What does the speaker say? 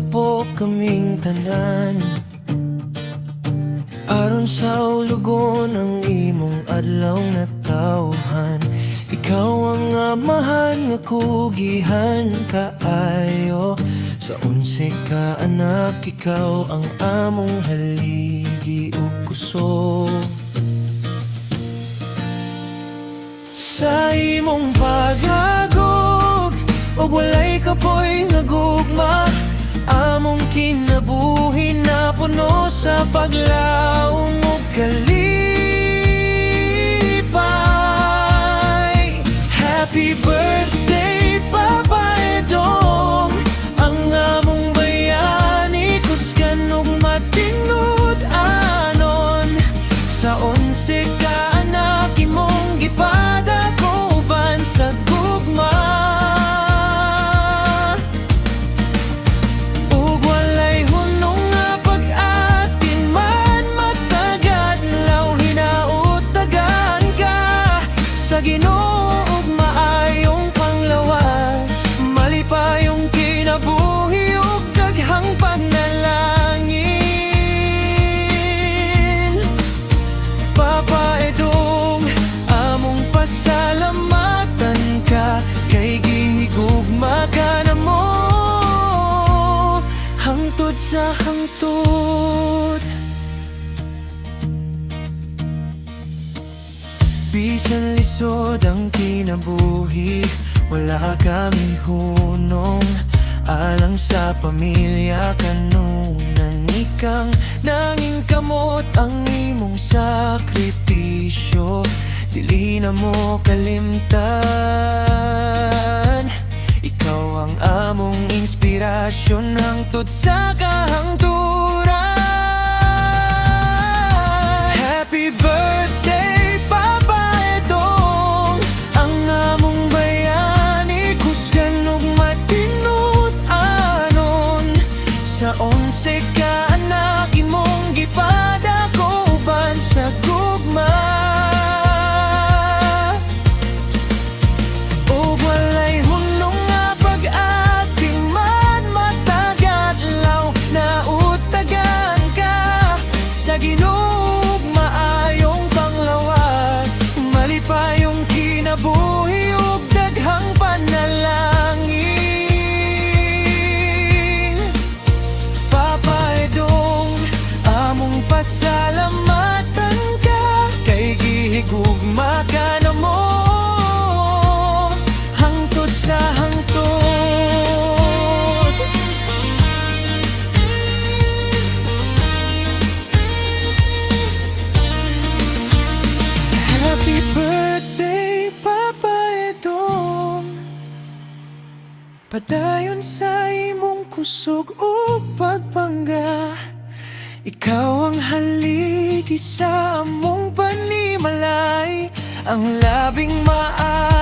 po kaming tanan. Aron sa ulugon ang imong adlaw nga tawhan. Ikaw ang amahan nga kugihan kaayo. Sa 11 ka anak, ikaw ang among haligi ug kusog. Sa imong pagagog ug walay kapoy nagugma, among kinabuhi na puno sa paglaom ug kalipay. Happy birthday, Papa Edong. Ang among bayani kusgan ug matinud anon. Sa 11 ka anak, imong gipadakuban sa gugma. Ug walay hunong nga pag-atin man, matagad law hinautagan ka sa Ginoo ug maayong panglawas. Malipayong kinabuhi ug daghang panalangin. Papa Edong, among pasalamatan ka, kay gihigugma ka na mo hangtod sa hangtod. Bisan lisod ang kinabuhi, wala kami hunong. Alang sa pamilya kanunan ikang nanging kamot ang imong sakripisyo. Dili na mo kalimtan, ikaw ang among inspirasyon hangtod sa kahangturan. Happy birthday, Papa Edong. Ang among bayani kusgan ug matinud anon. Sa 11 ka anak, imong gipadakuban sa gugma. Ug walay hunong nga pag-ati man, matagad law nautagan ka sa Ginoo ug maayong panglawas. Malipayong kinabuhi ug daghang panalangin. Papa Edong, among pasalamatan ka, kay gihigugma ka na mo hangtod sa hangtod. Happy birthday, Papa Edong. Padayon sa imong kusog o pagpangga, ikaw ang haligi sa among panimalay. Ang labing maaari